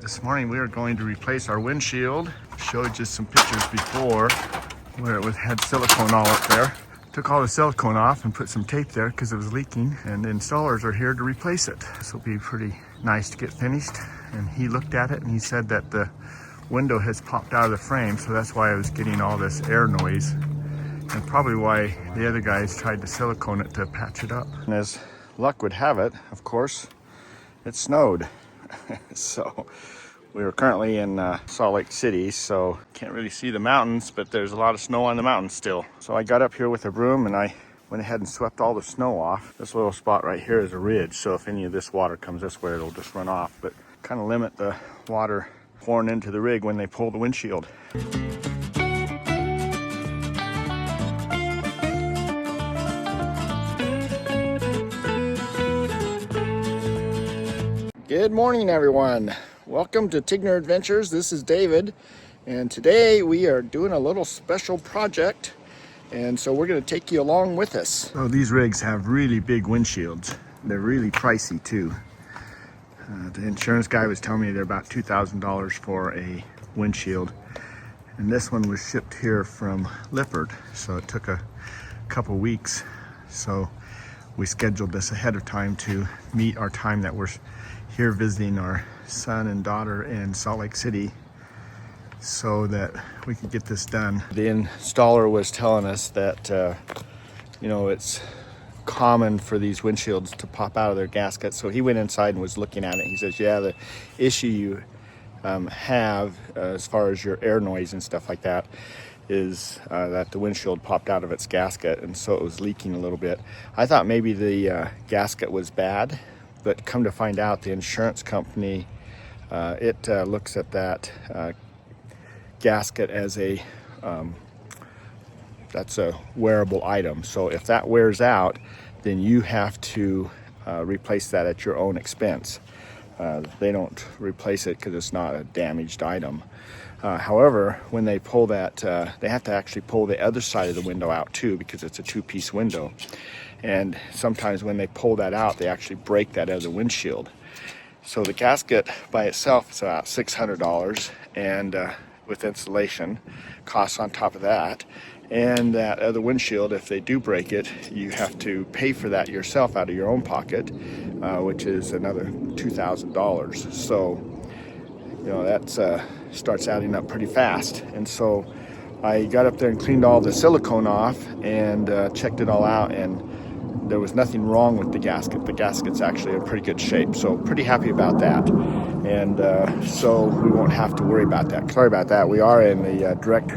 This morning we are going to replace our windshield. Showed you some pictures before where it had silicone all up there. Took all the silicone off and put some tape there because it was leaking, and the installers are here to replace it. This will be pretty nice to get finished. And he looked at it and he said that the window has popped out of the frame, so that's why I was getting all this air noise, and probably why the other guys tried to silicone it to patch it up. And as luck would have it, of course, it snowed. So we are currently in Salt Lake City, so can't really see the mountains, but there's a lot of snow on the mountains still. So I got up here with a broom and I went ahead and swept all the snow off. This little spot right here is a ridge, so if any of this water comes this way, it'll just run off, but kind of limit the water pouring into the rig when they pull the windshield. Good morning, everyone. Welcome to Tigner Adventures. This is David, and today we are doing a little special project, and so we're going to take you along with us. So these rigs have really big windshields. They're really pricey too. The insurance guy was telling me they're about $2,000 for a windshield, and this one was shipped here from Lippert, so it took a couple weeks. So we scheduled this ahead of time to meet our time that we're here visiting our son and daughter in Salt Lake City so that we could get this done. The installer was telling us that it's common for these windshields to pop out of their gaskets, so he went inside and was looking at it. He says, yeah, the issue you have as far as your air noise and stuff like that is that the windshield popped out of its gasket, and so it was leaking a little bit. I thought maybe the gasket was bad, but come to find out, the insurance company looks at that gasket as that's a wearable item. So if that wears out, then you have to replace that at your own expense. They don't replace it because it's not a damaged item. However, when they pull that, they have to actually pull the other side of the window out too, because it's a two-piece window. And sometimes when they pull that out, they actually break that other windshield. So the gasket by itself is about $600, and with installation costs on top of that. And that other windshield, if they do break it, you have to pay for that yourself out of your own pocket, which is another $2,000. So, that starts adding up pretty fast. And so I got up there and cleaned all the silicone off and checked it all out, and there was nothing wrong with the gasket. The gasket's actually in pretty good shape, so pretty happy about that. And so we won't have to worry about that. Sorry about that. We are in the direct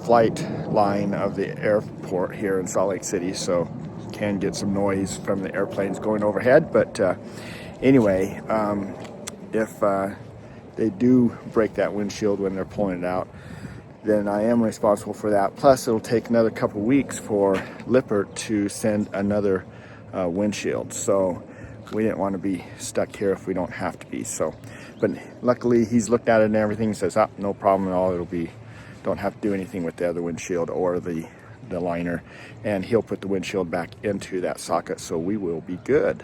flight line of the airport here in Salt Lake City, so can get some noise from the airplanes going overhead. But anyway, if they do break that windshield when they're pulling it out, then I am responsible for that. Plus, it'll take another couple weeks for Lippert to send another windshield. So we didn't want to be stuck here if we don't have to be. So, but luckily he's looked at it and everything. Says, no problem at all. Don't have to do anything with the other windshield or the liner, and he'll put the windshield back into that socket, so we will be good.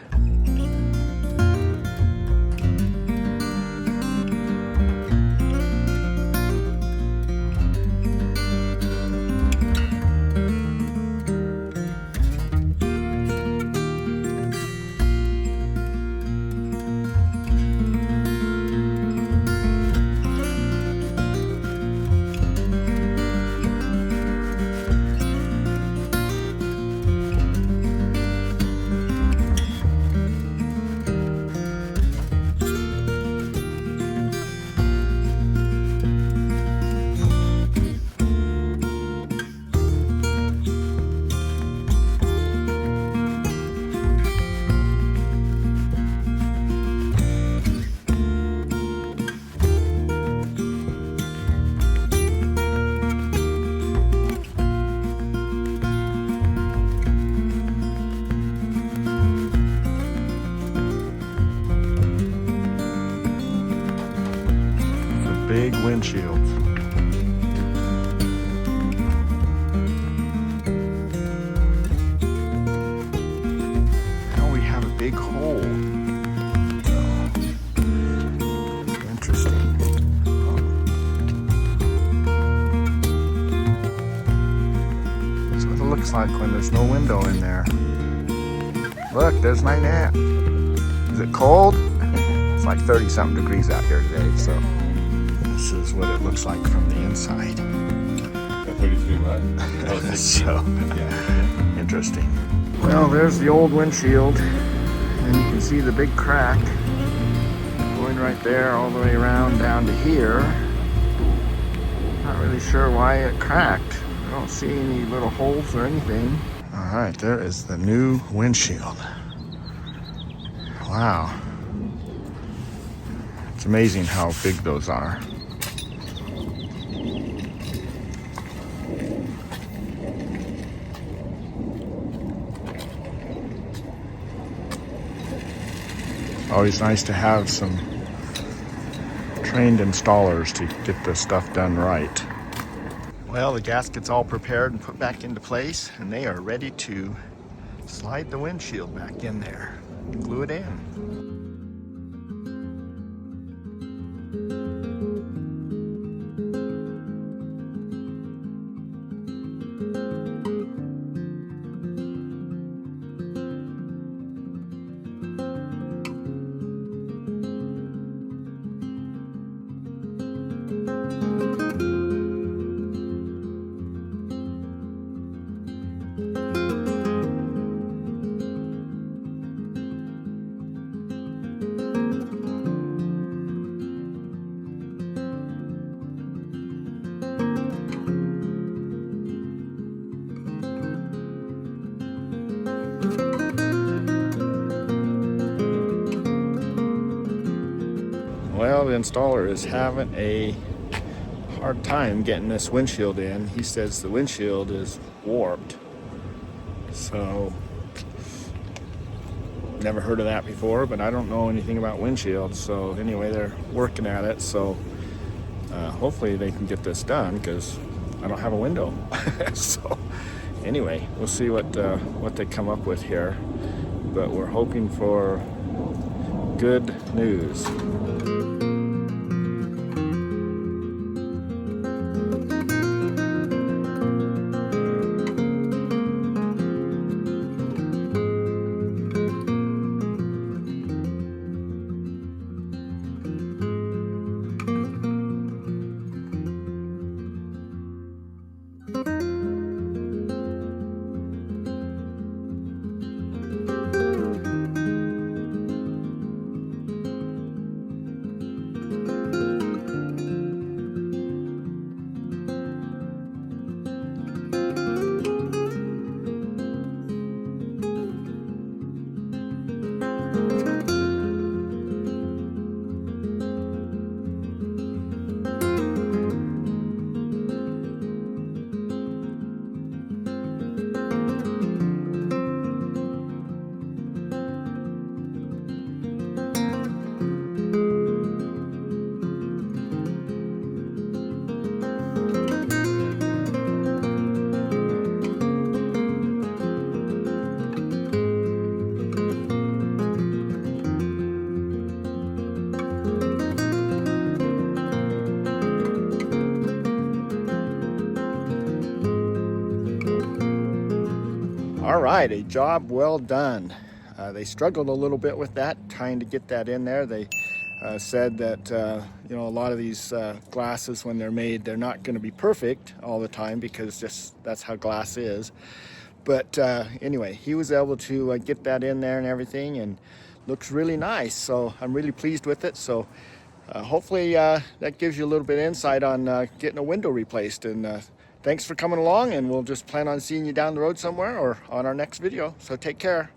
Big windshields. Now we have a big hole. Interesting. like when there's no window in there. Look, there's my net. Is it cold? It's like 30-something degrees out here today, so this is what it looks like from the inside. 33 what? Oh, So, interesting. Well, there's the old windshield, and you can see the big crack going right there all the way around down to here. Not really sure why it cracked. I don't see any little holes or anything. All right, there is the new windshield. Wow. It's amazing how big those are. Always nice to have some trained installers to get this stuff done right. Well, the gasket's all prepared and put back into place, and they are ready to slide the windshield back in there and glue it in. Well, the installer is having a hard time getting this windshield in. He says the windshield is warped. So, never heard of that before, but I don't know anything about windshields. So anyway, they're working at it. So hopefully they can get this done, because I don't have a window. So anyway, we'll see what they come up with here. But we're hoping for good news. All right, a job well done. They struggled a little bit with that, trying to get that in there. They said that you know, a lot of these glasses, when they're made, they're not going to be perfect all the time, because just that's how glass is. But anyway, he was able to get that in there and everything, and looks really nice. So I'm really pleased with it. So hopefully that gives you a little bit of insight on getting a window replaced. And thanks for coming along, and we'll just plan on seeing you down the road somewhere or on our next video. So take care.